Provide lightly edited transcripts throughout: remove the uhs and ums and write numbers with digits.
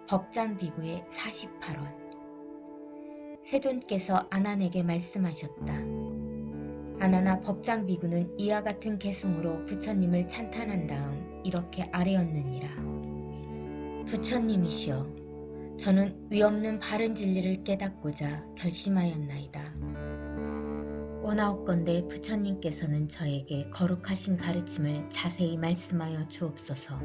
법장비구의 48원. 세존께서 아난에게 말씀하셨다. 아난아, 법장비구는 이와 같은 개숭으로 부처님을 찬탄한 다음 이렇게 아뢰었느니라. 부처님이시여, 저는 위없는 바른 진리를 깨닫고자 결심하였나이다. 원하옵건대 부처님께서는 저에게 거룩하신 가르침을 자세히 말씀하여 주옵소서.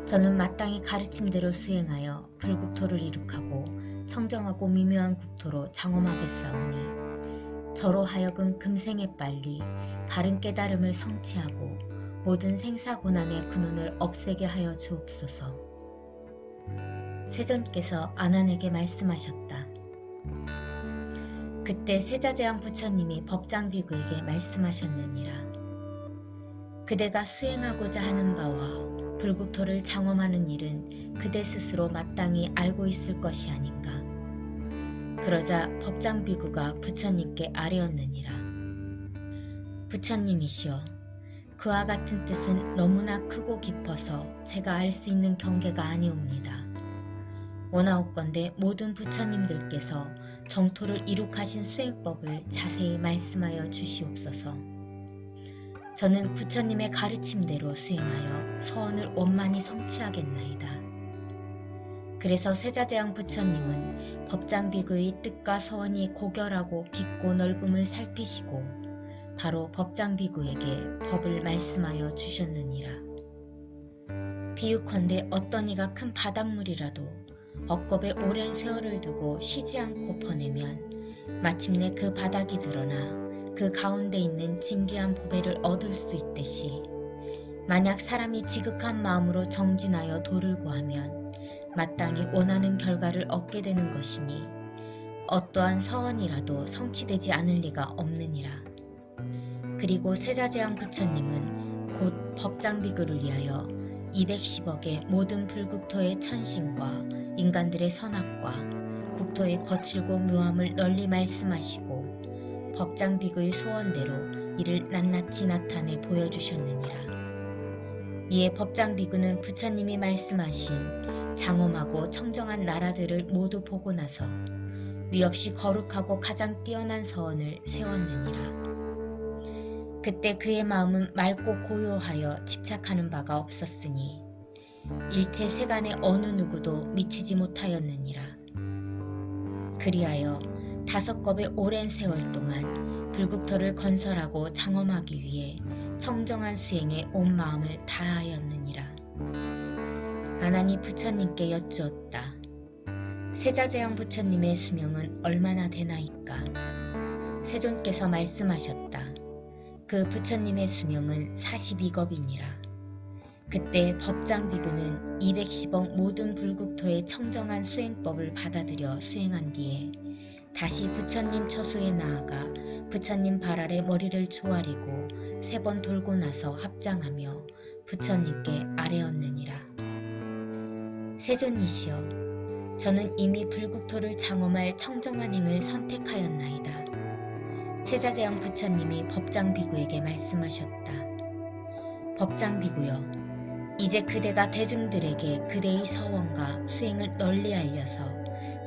저는 마땅히 가르침대로 수행하여 불국토를 이룩하고 청정하고 미묘한 국토로 장엄하겠사오니 저로 하여금 금생에 빨리 바른 깨달음을 성취하고 모든 생사고난의 근원을 없애게 하여 주옵소서. 세존께서 아난에게 말씀하셨다. 그때 세자재왕 부처님이 법장비구에게 말씀하셨느니라. 그대가 수행하고자 하는 바와 불국토를 장엄하는 일은 그대 스스로 마땅히 알고 있을 것이 아닌가. 그러자 법장비구가 부처님께 아뢰었느니라. 부처님이시여, 그와 같은 뜻은 너무나 크고 깊어서 제가 알 수 있는 경계가 아니옵니다. 원하옵건대 모든 부처님들께서 정토를 이룩하신 수행법을 자세히 말씀하여 주시옵소서. 저는 부처님의 가르침대로 수행하여 서원을 원만히 성취하겠나이다. 그래서 세자재왕 부처님은 법장비구의 뜻과 서원이 고결하고 깊고 넓음을 살피시고 바로 법장비구에게 법을 말씀하여 주셨느니라. 비유컨대 어떤 이가 큰 바닷물이라도 억겁에 오랜 세월을 두고 쉬지 않고 퍼내면 마침내 그 바닥이 드러나 그 가운데 있는 진귀한 보배를 얻을 수 있듯이 만약 사람이 지극한 마음으로 정진하여 도를 구하면 마땅히 원하는 결과를 얻게 되는 것이니 어떠한 서원이라도 성취되지 않을 리가 없느니라. 그리고 세자재왕 부처님은 곧 법장비구를 위하여 210억의 모든 불국토의 천신과 인간들의 선악과 국토의 거칠고 묘함을 널리 말씀하시고 법장비구의 소원대로 이를 낱낱이 나타내 보여주셨느니라. 이에 법장비구는 부처님이 말씀하신 장엄하고 청정한 나라들을 모두 보고 나서 위없이 거룩하고 가장 뛰어난 서원을 세웠느니라. 그때 그의 마음은 맑고 고요하여 집착하는 바가 없었으니 일체 세간의 어느 누구도 미치지 못하였느니라. 그리하여 5겁의 오랜 세월 동안 불국토를 건설하고 장엄하기 위해 청정한 수행에 온 마음을 다하였느니라. 아난이 부처님께 여쭈었다. 세자재왕 부처님의 수명은 얼마나 되나이까? 세존께서 말씀하셨다. 그 부처님의 수명은 42겁이니라. 그때 법장비구는 210억 모든 불국토의 청정한 수행법을 받아들여 수행한 뒤에 다시 부처님 처소에 나아가 부처님 발 아래 머리를 조아리고 3번 돌고 나서 합장하며 부처님께 아뢰었느니라. 세존이시여, 저는 이미 불국토를 장엄할 청정한 행을 선택하였나이다. 세자재왕 부처님이 법장비구에게 말씀하셨다. 법장비구여, 이제 그대가 대중들에게 그대의 서원과 수행을 널리 알려서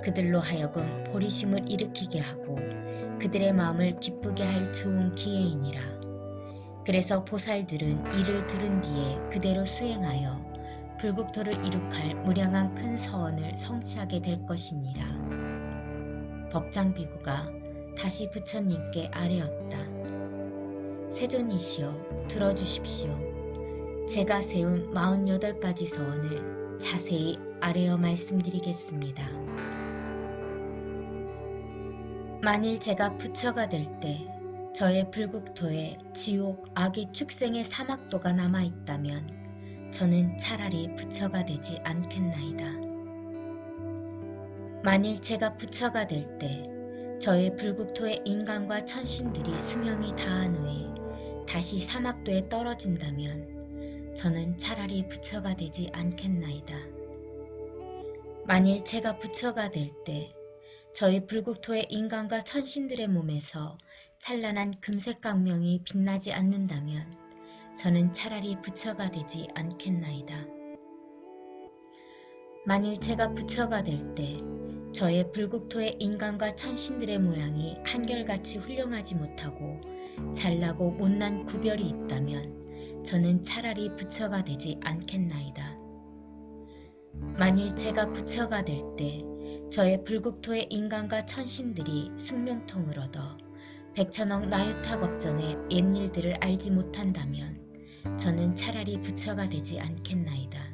그들로 하여금 보리심을 일으키게 하고 그들의 마음을 기쁘게 할 좋은 기회이니라. 그래서 보살들은 이를 들은 뒤에 그대로 수행하여 불국토를 이룩할 무량한 큰 서원을 성취하게 될 것이니라. 법장비구가 다시 부처님께 아뢰었다. 세존이시여, 들어주십시오. 제가 세운 48가지 서원을 자세히 아뢰어 말씀드리겠습니다. 만일 제가 부처가 될 때 저의 불국토에 지옥, 악의 축생의 사막도가 남아있다면 저는 차라리 부처가 되지 않겠나이다. 만일 제가 부처가 될 때 저의 불국토의 인간과 천신들이 수명이 다한 후에 다시 사막도에 떨어진다면 저는 차라리 부처가 되지 않겠나이다. 만일 제가 부처가 될 때 저희 불국토의 인간과 천신들의 몸에서 찬란한 금색 광명이 빛나지 않는다면 저는 차라리 부처가 되지 않겠나이다. 만일 제가 부처가 될 때 저의 불국토의 인간과 천신들의 모양이 한결같이 훌륭하지 못하고 잘나고 못난 구별이 있다면 저는 차라리 부처가 되지 않겠나이다. 만일 제가 부처가 될 때 저의 불국토의 인간과 천신들이 숙명통을 얻어 백천억 나유타겁전의 옛일들을 알지 못한다면 저는 차라리 부처가 되지 않겠나이다.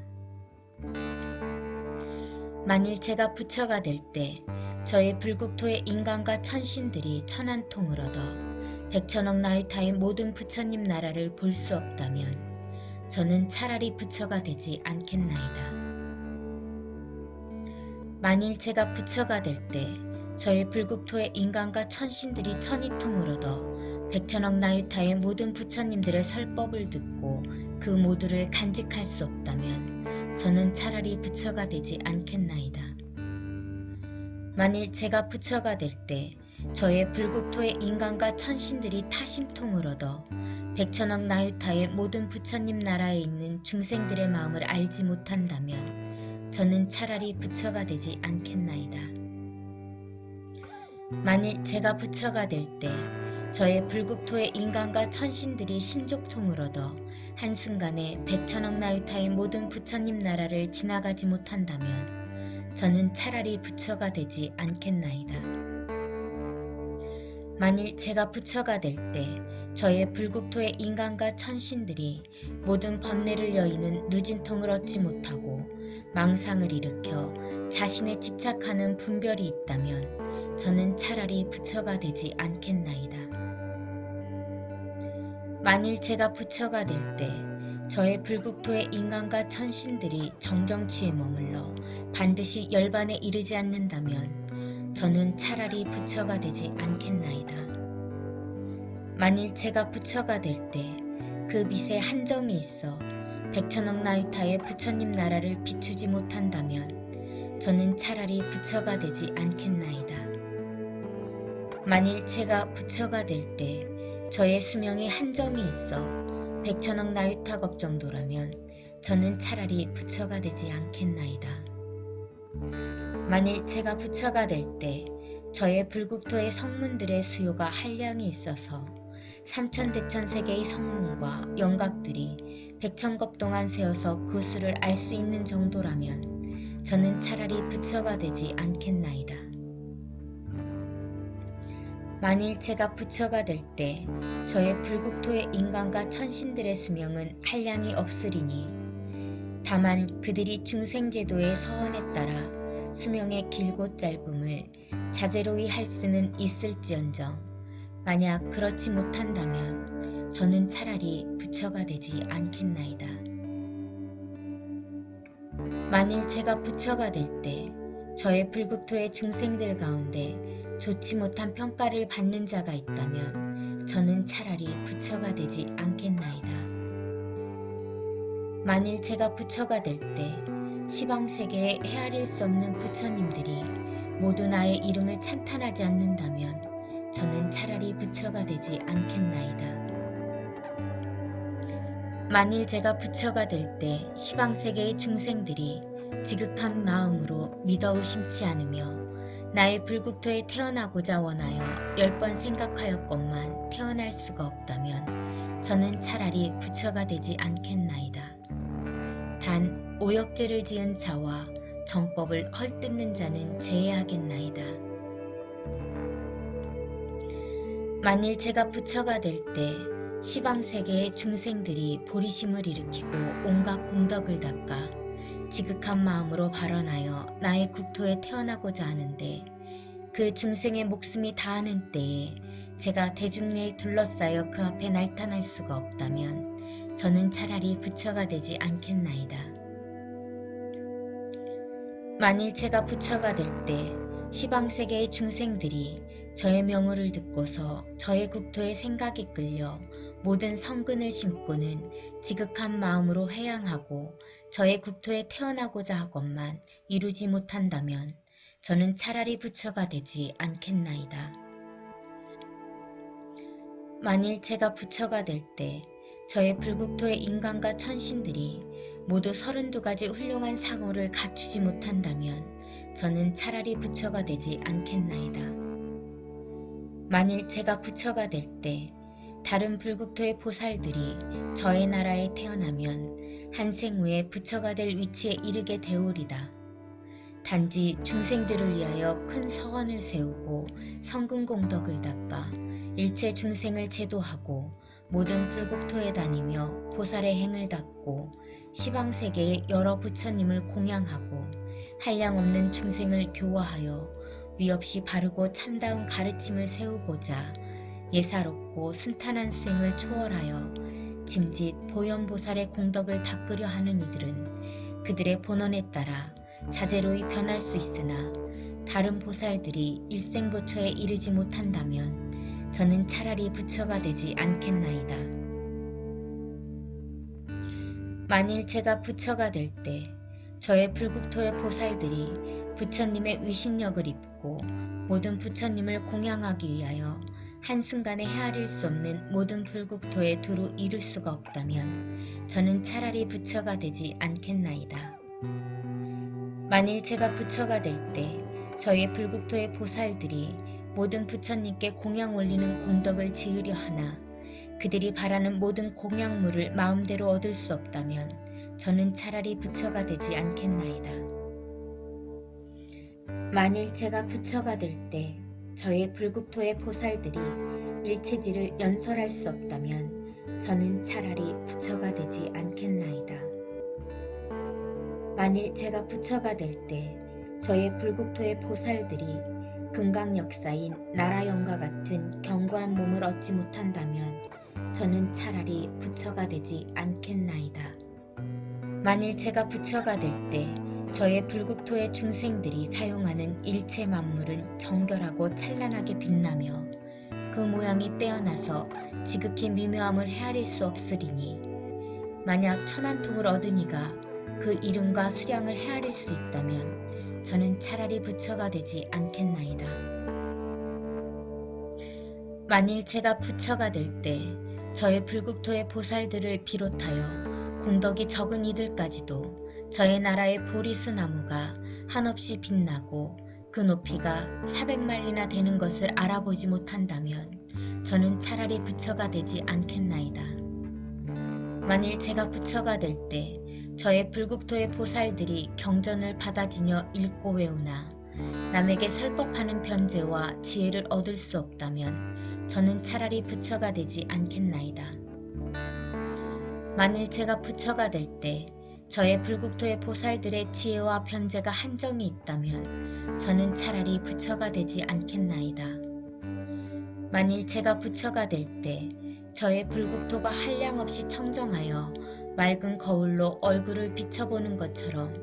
만일 제가 부처가 될 때 저의 불국토의 인간과 천신들이 천한통을 얻어 백천억 나유타의 모든 부처님 나라를 볼 수 없다면 저는 차라리 부처가 되지 않겠나이다. 만일 제가 부처가 될 때 저의 불국토의 인간과 천신들이 천이통을 얻어 백천억 나유타의 모든 부처님들의 설법을 듣고 그 모두를 간직할 수 없다면 저는 차라리 부처가 되지 않겠나이다. 만일 제가 부처가 될 때 저의 불국토의 인간과 천신들이 타심통을 얻어 백천억 나유타의 모든 부처님 나라에 있는 중생들의 마음을 알지 못한다면 저는 차라리 부처가 되지 않겠나이다. 만일 제가 부처가 될 때 저의 불국토의 인간과 천신들이 신족통을 얻어 한순간에 백천억 나유타의 모든 부처님 나라를 지나가지 못한다면 저는 차라리 부처가 되지 않겠나이다. 만일 제가 부처가 될 때 저의 불국토의 인간과 천신들이 모든 번뇌를 여의는 누진통을 얻지 못하고 망상을 일으켜 자신에 집착하는 분별이 있다면 저는 차라리 부처가 되지 않겠나이다. 만일 제가 부처가 될 때 저의 불국토의 인간과 천신들이 정정취에 머물러 반드시 열반에 이르지 않는다면 저는 차라리 부처가 되지 않겠나이다. 만일 제가 부처가 될 때 그 빛에 한정이 있어 백천억 나유타의 부처님 나라를 비추지 못한다면 저는 차라리 부처가 되지 않겠나이다. 만일 제가 부처가 될 때 저의 수명에 한정이 있어 백천억 나유타겁 정도라면 저는 차라리 부처가 되지 않겠나이다. 만일 제가 부처가 될 때 저의 불국토의 성문들의 수요가 한량이 있어서 삼천대천세계의 성문과 영각들이 백천겁 동안 세어서 그 수를 알 수 있는 정도라면 저는 차라리 부처가 되지 않겠나이다. 만일 제가 부처가 될 때 저의 불국토의 인간과 천신들의 수명은 한량이 없으리니 다만 그들이 중생제도의 서원에 따라 수명의 길고 짧음을 자제로이 할 수는 있을지언정 만약 그렇지 못한다면 저는 차라리 부처가 되지 않겠나이다. 만일 제가 부처가 될 때 저의 불국토의 중생들 가운데 좋지 못한 평가를 받는 자가 있다면 저는 차라리 부처가 되지 않겠나이다. 만일 제가 부처가 될 때 시방세계에 헤아릴 수 없는 부처님들이 모두 나의 이름을 찬탄하지 않는다면 저는 차라리 부처가 되지 않겠나이다. 만일 제가 부처가 될 때 시방세계의 중생들이 지극한 마음으로 믿어 의심치 않으며 나의 불국토에 태어나고자 원하여 10번 생각하였건만 태어날 수가 없다면 저는 차라리 부처가 되지 않겠나이다. 단 오역죄를 지은 자와 정법을 헐뜯는 자는 제외하겠나이다. 만일 제가 부처가 될 때 시방세계의 중생들이 보리심을 일으키고 온갖 공덕을 닦아 지극한 마음으로 발언하여 나의 국토에 태어나고자 하는데 그 중생의 목숨이 다하는 때에 제가 대중을 둘러싸여 그 앞에 나타날 수가 없다면 저는 차라리 부처가 되지 않겠나이다. 만일 제가 부처가 될 때 시방세계의 중생들이 저의 명호를 듣고서 저의 국토에 생각이 끌려 모든 성근을 심고는 지극한 마음으로 회양하고 저의 국토에 태어나고자 하건만 이루지 못한다면 저는 차라리 부처가 되지 않겠나이다. 만일 제가 부처가 될 때 저의 불국토의 인간과 천신들이 모두 32가지 훌륭한 상호를 갖추지 못한다면 저는 차라리 부처가 되지 않겠나이다. 만일 제가 부처가 될 때 다른 불국토의 보살들이 저의 나라에 태어나면 한 생 후에 부처가 될 위치에 이르게 되오리다. 단지 중생들을 위하여 큰 서원을 세우고 성근공덕을 닦아 일체 중생을 제도하고 모든 불국토에 다니며 보살의 행을 닦고 시방세계의 여러 부처님을 공양하고 한량없는 중생을 교화하여 위없이 바르고 참다운 가르침을 세우고자 예사롭고 순탄한 수행을 초월하여 짐짓 보현보살의 공덕을 닦으려 하는 이들은 그들의 본원에 따라 자재로이 변할 수 있으나 다른 보살들이 일생보처에 이르지 못한다면 저는 차라리 부처가 되지 않겠나이다. 만일 제가 부처가 될 때 저의 불국토의 보살들이 부처님의 위신력을 입고 모든 부처님을 공양하기 위하여 한순간에 헤아릴 수 없는 모든 불국토에 두루 이룰 수가 없다면 저는 차라리 부처가 되지 않겠나이다. 만일 제가 부처가 될 때 저희 불국토의 보살들이 모든 부처님께 공양 올리는 공덕을 지으려 하나 그들이 바라는 모든 공양물을 마음대로 얻을 수 없다면 저는 차라리 부처가 되지 않겠나이다. 만일 제가 부처가 될 때 저의 불국토의 보살들이 일체지를 연설할 수 없다면 저는 차라리 부처가 되지 않겠나이다. 만일 제가 부처가 될 때 저의 불국토의 보살들이 금강역사인 나라영과 같은 견고한 몸을 얻지 못한다면 저는 차라리 부처가 되지 않겠나이다. 만일 제가 부처가 될 때 저의 불국토의 중생들이 사용하는 일체 만물은 정결하고 찬란하게 빛나며 그 모양이 빼어나서 지극히 미묘함을 헤아릴 수 없으리니 만약 천한통을 얻으니가 그 이름과 수량을 헤아릴 수 있다면 저는 차라리 부처가 되지 않겠나이다. 만일 제가 부처가 될 때 저의 불국토의 보살들을 비롯하여 공덕이 적은 이들까지도 저의 나라의 보리수 나무가 한없이 빛나고 그 높이가 400만리나 되는 것을 알아보지 못한다면 저는 차라리 부처가 되지 않겠나이다. 만일 제가 부처가 될 때 저의 불국토의 보살들이 경전을 받아지녀 읽고 외우나 남에게 설법하는 변제와 지혜를 얻을 수 없다면 저는 차라리 부처가 되지 않겠나이다. 만일 제가 부처가 될 때 저의 불국토의 보살들의 지혜와 변제가 한정이 있다면 저는 차라리 부처가 되지 않겠나이다. 만일 제가 부처가 될 때 저의 불국토가 한량없이 청정하여 맑은 거울로 얼굴을 비춰보는 것처럼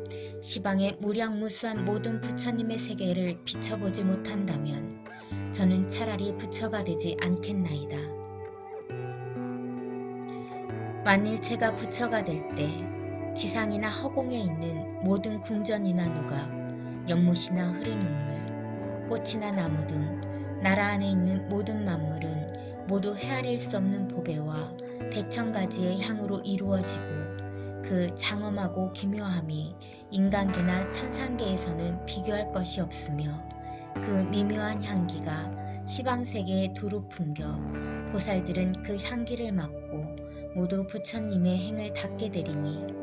시방의 무량무수한 모든 부처님의 세계를 비춰보지 못한다면 저는 차라리 부처가 되지 않겠나이다. 만일 제가 부처가 될 때 지상이나 허공에 있는 모든 궁전이나 누각, 연못이나 흐르는 물, 꽃이나 나무 등 나라 안에 있는 모든 만물은 모두 헤아릴 수 없는 보배와 백천가지의 향으로 이루어지고 그 장엄하고 기묘함이 인간계나 천상계에서는 비교할 것이 없으며 그 미묘한 향기가 시방세계에 두루 풍겨 보살들은 그 향기를 맡고 모두 부처님의 행을 닦게 되리니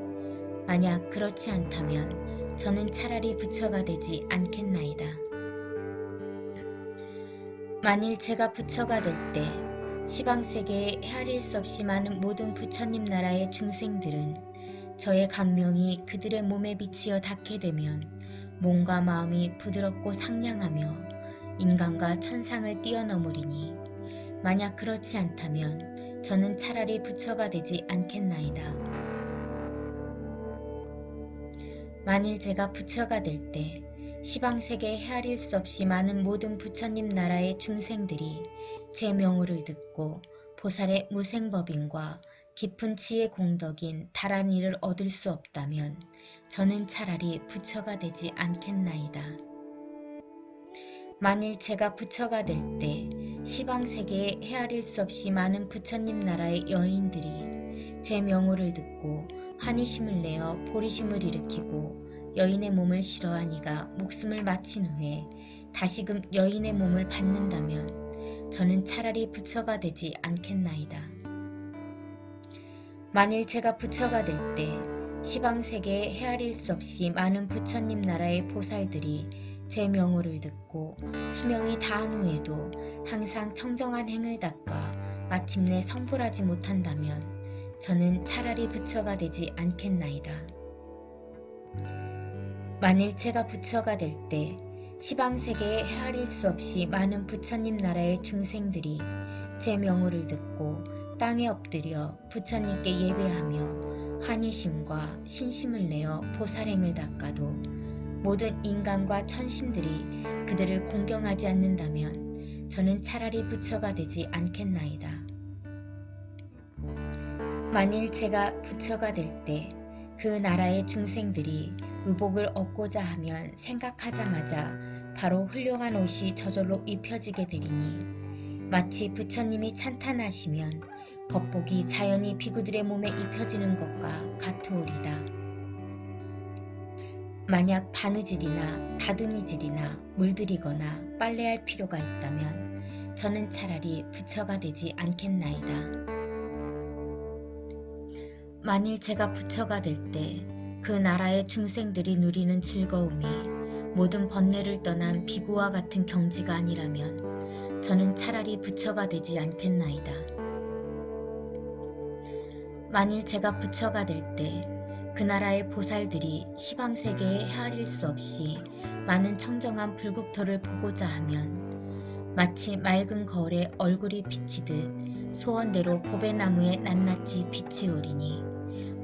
만약 그렇지 않다면 저는 차라리 부처가 되지 않겠나이다. 만일 제가 부처가 될 때 시방세계에 헤아릴 수 없이 많은 모든 부처님 나라의 중생들은 저의 강명이 그들의 몸에 비치어 닿게 되면 몸과 마음이 부드럽고 상냥하며 인간과 천상을 뛰어넘으리니 만약 그렇지 않다면 저는 차라리 부처가 되지 않겠나이다. 만일 제가 부처가 될 때 시방세계에 헤아릴 수 없이 많은 모든 부처님 나라의 중생들이 제 명호를 듣고 보살의 무생법인과 깊은 지혜 공덕인 다란이를 얻을 수 없다면 저는 차라리 부처가 되지 않겠나이다. 만일 제가 부처가 될 때 시방세계에 헤아릴 수 없이 많은 부처님 나라의 여인들이 제 명호를 듣고 환희심을 내어 보리심을 일으키고 여인의 몸을 싫어한 이가 목숨을 마친 후에 다시금 여인의 몸을 받는다면 저는 차라리 부처가 되지 않겠나이다. 만일 제가 부처가 될 때 시방세계에 헤아릴 수 없이 많은 부처님 나라의 보살들이 제 명호를 듣고 수명이 다한 후에도 항상 청정한 행을 닦아 마침내 성불하지 못한다면 저는 차라리 부처가 되지 않겠나이다. 만일 제가 부처가 될 때 시방세계에 헤아릴 수 없이 많은 부처님 나라의 중생들이 제 명호를 듣고 땅에 엎드려 부처님께 예배하며 환희심과 신심을 내어 보살행을 닦아도 모든 인간과 천신들이 그들을 공경하지 않는다면 저는 차라리 부처가 되지 않겠나이다. 만일 제가 부처가 될 때 그 나라의 중생들이 의복을 얻고자 하면 생각하자마자 바로 훌륭한 옷이 저절로 입혀지게 되리니 마치 부처님이 찬탄하시면 겉복이 자연히 비구들의 몸에 입혀지는 것과 같으오리다. 만약 바느질이나 다듬이질이나 물들이거나 빨래할 필요가 있다면 저는 차라리 부처가 되지 않겠나이다. 만일 제가 부처가 될 때 그 나라의 중생들이 누리는 즐거움이 모든 번뇌를 떠난 비구와 같은 경지가 아니라면 저는 차라리 부처가 되지 않겠나이다. 만일 제가 부처가 될 때 그 나라의 보살들이 시방세계에 헤아릴 수 없이 많은 청정한 불국토를 보고자 하면 마치 맑은 거울에 얼굴이 비치듯 소원대로 보배나무에 낱낱이 빛이 오리니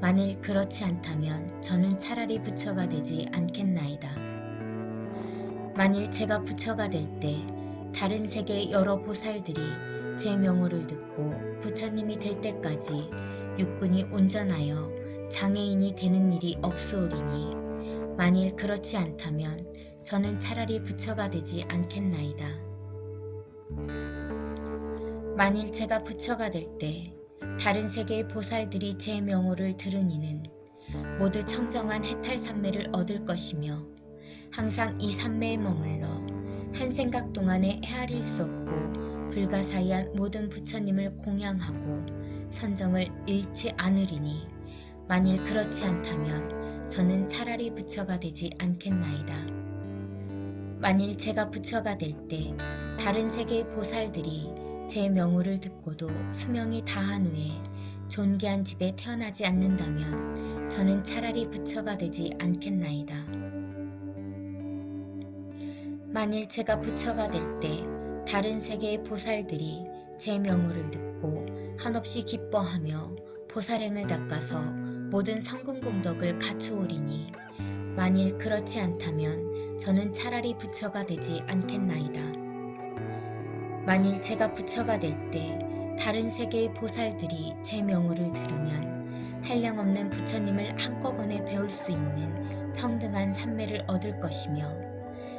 만일 그렇지 않다면 저는 차라리 부처가 되지 않겠나이다. 만일 제가 부처가 될 때 다른 세계의 여러 보살들이 제 명호를 듣고 부처님이 될 때까지 육군이 온전하여 장애인이 되는 일이 없소오리니 만일 그렇지 않다면 저는 차라리 부처가 되지 않겠나이다. 만일 제가 부처가 될 때 다른 세계의 보살들이 제 명호를 들은 이는 모두 청정한 해탈삼매를 얻을 것이며 항상 이 삼매에 머물러 한 생각 동안에 헤아릴 수 없고 불가사의한 모든 부처님을 공양하고 선정을 잃지 않으리니 만일 그렇지 않다면 저는 차라리 부처가 되지 않겠나이다. 만일 제가 부처가 될 때 다른 세계의 보살들이 제 명호를 듣고도 수명이 다한 후에 존귀한 집에 태어나지 않는다면 저는 차라리 부처가 되지 않겠나이다. 만일 제가 부처가 될 때 다른 세계의 보살들이 제 명호를 듣고 한없이 기뻐하며 보살행을 닦아서 모든 성근공덕을 갖추오리니 만일 그렇지 않다면 저는 차라리 부처가 되지 않겠나이다. 만일 제가 부처가 될 때 다른 세계의 보살들이 제 명호를 들으면 한량없는 부처님을 한꺼번에 배울 수 있는 평등한 삼매를 얻을 것이며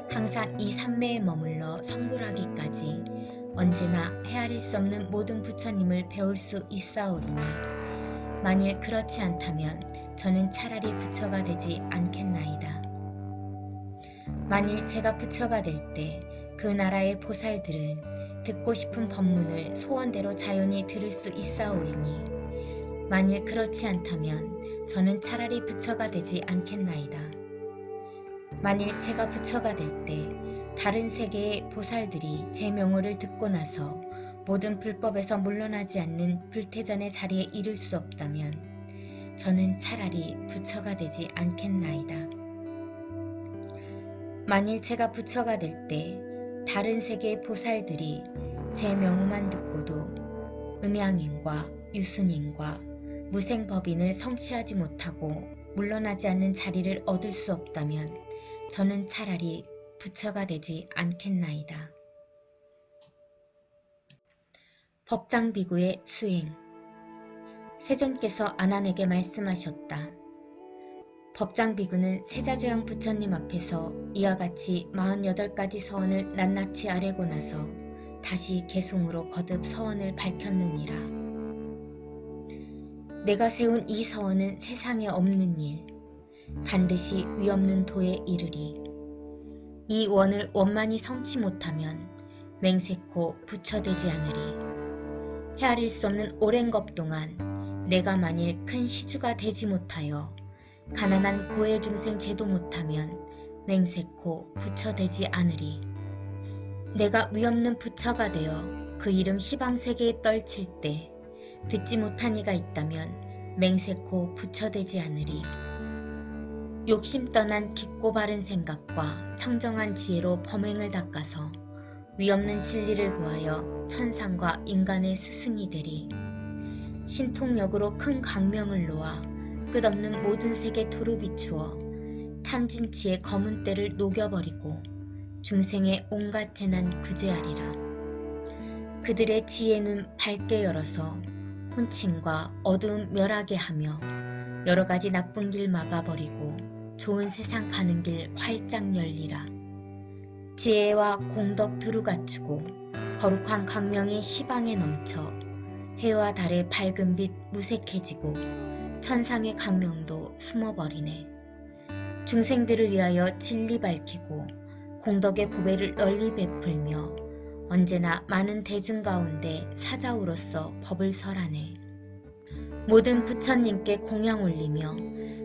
항상 이 삼매에 머물러 성불하기까지 언제나 헤아릴 수 없는 모든 부처님을 배울 수 있사오리니 만일 그렇지 않다면 저는 차라리 부처가 되지 않겠나이다. 만일 제가 부처가 될 때 그 나라의 보살들은 듣고 싶은 법문을 소원대로 자연히 들을 수 있사오리니 만일 그렇지 않다면 저는 차라리 부처가 되지 않겠나이다. 만일 제가 부처가 될 때 다른 세계의 보살들이 제 명호를 듣고 나서 모든 불법에서 물러나지 않는 불태전의 자리에 이를 수 없다면 저는 차라리 부처가 되지 않겠나이다. 만일 제가 부처가 될 때 다른 세계의 보살들이 제 명호만 듣고도 음양인과 유순인과 무생법인을 성취하지 못하고 물러나지 않는 자리를 얻을 수 없다면 저는 차라리 부처가 되지 않겠나이다. 법장비구의 수행. 세존께서 아난에게 말씀하셨다. 법장비구는 세자조양 부처님 앞에서 이와 같이 48가지 서원을 낱낱이 아뢰고 나서 다시 개송으로 거듭 서원을 밝혔느니라. 내가 세운 이 서원은 세상에 없는 일, 반드시 위없는 도에 이르리. 이 원을 원만히 성취 못하면 맹세코 부처되지 않으리. 헤아릴 수 없는 오랜 것 동안 내가 만일 큰 시주가 되지 못하여 가난한 고해 중생 제도 못하면 맹세코 부처되지 않으리. 내가 위없는 부처가 되어 그 이름 시방세계에 떨칠 때 듣지 못한 이가 있다면 맹세코 부처되지 않으리. 욕심 떠난 깊고 바른 생각과 청정한 지혜로 범행을 닦아서 위없는 진리를 구하여 천상과 인간의 스승이 되리. 신통력으로 큰 광명을 놓아 끝없는 모든 색에 두루 비추어 탐진치의 검은 때를 녹여버리고 중생의 온갖 재난 구제하리라. 그들의 지혜는 밝게 열어서 혼침과 어두움 멸하게 하며 여러가지 나쁜 길 막아버리고 좋은 세상 가는 길 활짝 열리라. 지혜와 공덕 두루 갖추고 거룩한 광명이 시방에 넘쳐 해와 달의 밝은 빛 무색해지고 천상의 광명도 숨어버리네. 중생들을 위하여 진리 밝히고 공덕의 보배를 널리 베풀며 언제나 많은 대중 가운데 사자우로서 법을 설하네. 모든 부처님께 공양 올리며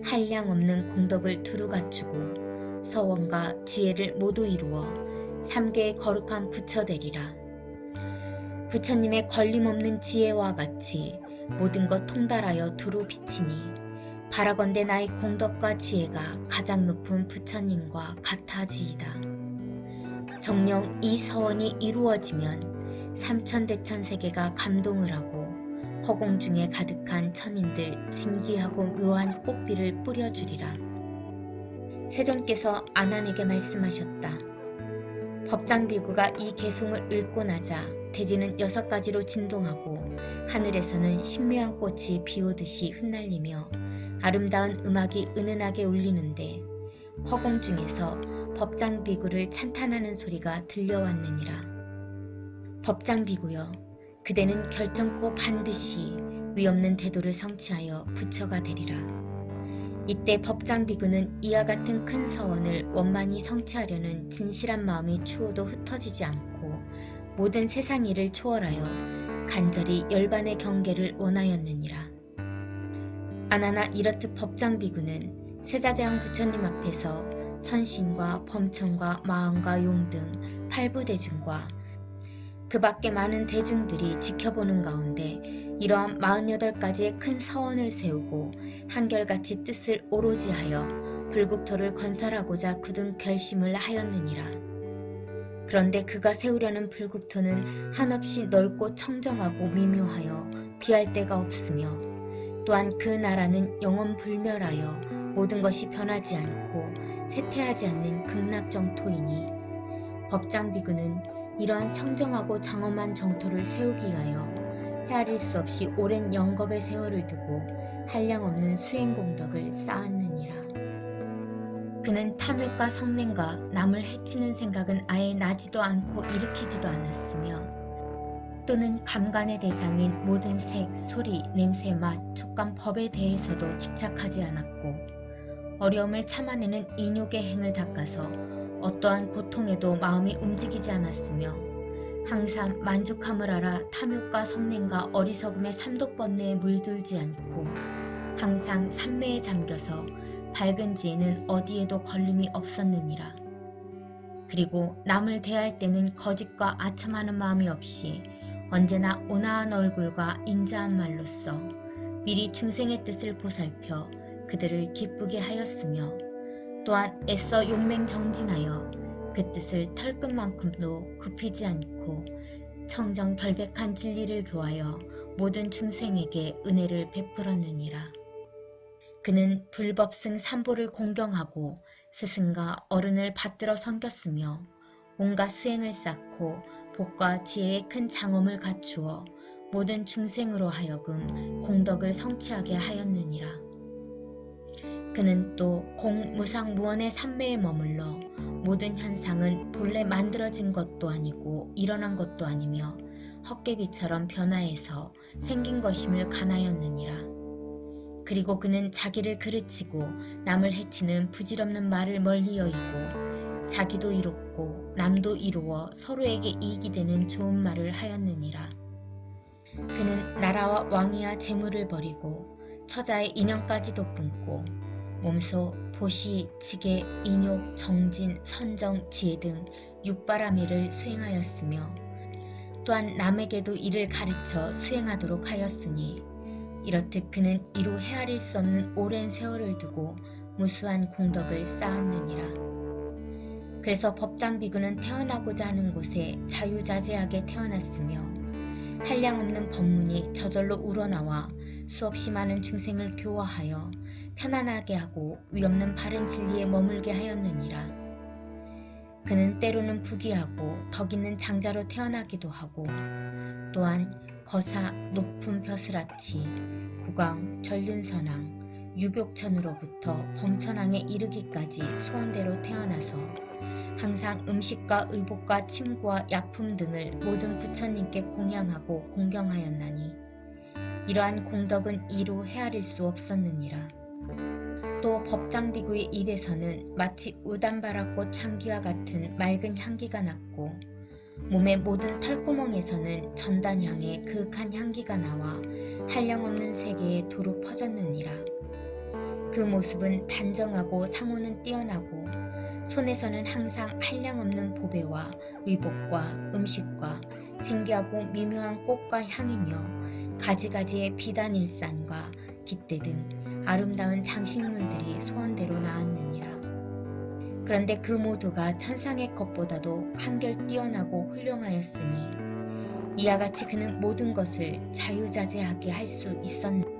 한량 없는 공덕을 두루 갖추고 서원과 지혜를 모두 이루어 3계의 거룩한 부처 되리라. 부처님의 걸림없는 지혜와 같이 모든 것 통달하여 두루 비치니 바라건대 나의 공덕과 지혜가 가장 높은 부처님과 같아지이다. 정녕 이 서원이 이루어지면 삼천대천세계가 감동을 하고 허공 중에 가득한 천인들 진귀하고 묘한 꽃비를 뿌려주리라. 세존께서 아난에게 말씀하셨다. 법장비구가 이 개송을 읽고 나자 대지는 6가지로 진동하고 하늘에서는 신묘한 꽃이 비오듯이 흩날리며 아름다운 음악이 은은하게 울리는데 허공 중에서 법장비구를 찬탄하는 소리가 들려왔느니라. 법장비구여, 그대는 결정코 반드시 위없는 태도를 성취하여 부처가 되리라. 이때 법장비구는 이와 같은 큰 서원을 원만히 성취하려는 진실한 마음이 추호도 흩어지지 않고 모든 세상 일을 초월하여 간절히 열반의 경계를 원하였느니라. 아나나 이렇듯 법장비구는 세자재왕 부처님 앞에서 천신과 범천과 마왕과 용 등 8부대중과 그 밖에 많은 대중들이 지켜보는 가운데 이러한 48가지의 큰 서원을 세우고 한결같이 뜻을 오로지 하여 불국토를 건설하고자 굳은 결심을 하였느니라. 그런데 그가 세우려는 불국토는 한없이 넓고 청정하고 미묘하여 비할 데가 없으며 또한 그 나라는 영원불멸하여 모든 것이 변하지 않고 쇠퇴하지 않는 극락정토이니 법장비구는 이러한 청정하고 장엄한 정토를 세우기 위하여 헤아릴 수 없이 오랜 영겁의 세월을 두고 한량없는 수행공덕을 쌓았느니라. 그는 탐욕과 성냄과 남을 해치는 생각은 아예 나지도 않고 일으키지도 않았으며 또는 감관의 대상인 모든 색, 소리, 냄새, 맛, 촉감, 법에 대해서도 집착하지 않았고 어려움을 참아내는 인욕의 행을 닦아서 어떠한 고통에도 마음이 움직이지 않았으며 항상 만족함을 알아 탐욕과 성냄과 어리석음의 삼독번뇌에 물들지 않고 항상 삼매에 잠겨서 밝은 지혜는 어디에도 걸림이 없었느니라. 그리고 남을 대할 때는 거짓과 아첨하는 마음이 없이 언제나 온화한 얼굴과 인자한 말로써 미리 중생의 뜻을 보살펴 그들을 기쁘게 하였으며 또한 애써 용맹정진하여 그 뜻을 털끝만큼도 굽히지 않고 청정 결백한 진리를 구하여 모든 중생에게 은혜를 베풀었느니라. 그는 불법승 삼보를 공경하고 스승과 어른을 받들어 섬겼으며 온갖 수행을 쌓고 복과 지혜의 큰 장엄을 갖추어 모든 중생으로 하여금 공덕을 성취하게 하였느니라. 그는 또 공무상무원의 삼매에 머물러 모든 현상은 본래 만들어진 것도 아니고 일어난 것도 아니며 헛개비처럼 변화해서 생긴 것임을 간하였느니라. 그리고 그는 자기를 그르치고 남을 해치는 부질없는 말을 멀리 여의고 자기도 이롭고 남도 이루어 서로에게 이익이 되는 좋은 말을 하였느니라. 그는 나라와 왕위와 재물을 버리고 처자의 인형까지도 끊고 몸소 보시, 지계, 인욕, 정진, 선정, 지혜 등 육바라밀을 수행하였으며 또한 남에게도 이를 가르쳐 수행하도록 하였으니 이렇듯 그는 이로 헤아릴 수 없는 오랜 세월을 두고 무수한 공덕을 쌓았느니라. 그래서 법장비구는 태어나고자 하는 곳에 자유자재하게 태어났으며 한량없는 법문이 저절로 우러나와 수없이 많은 중생을 교화하여 편안하게 하고 위없는 바른 진리에 머물게 하였느니라. 그는 때로는 부귀하고 덕있는 장자로 태어나기도 하고 또한 거사 높은 벼슬아치 고강 전륜선왕 유격천으로부터 범천왕에 이르기까지 소원대로 태어나서 항상 음식과 의복과 침구와 약품 등을 모든 부처님께 공양하고 공경하였나니 이러한 공덕은 이로 헤아릴 수 없었느니라. 또 법장비구의 입에서는 마치 우단바라꽃 향기와 같은 맑은 향기가 났고 몸의 모든 털구멍에서는 전단향의 그윽한 향기가 나와 한량없는 세계에 두루 퍼졌느니라. 그 모습은 단정하고 상호는 뛰어나고 손에서는 항상 한량없는 보배와 의복과 음식과 진귀하고 미묘한 꽃과 향이며 가지가지의 비단일산과 깃대 등 아름다운 장식물들이 소원대로 나왔느니라. 그런데 그 모두가 천상의 것보다도 한결 뛰어나고 훌륭하였으니 이와 같이 그는 모든 것을 자유자재하게 할 수 있었느니라.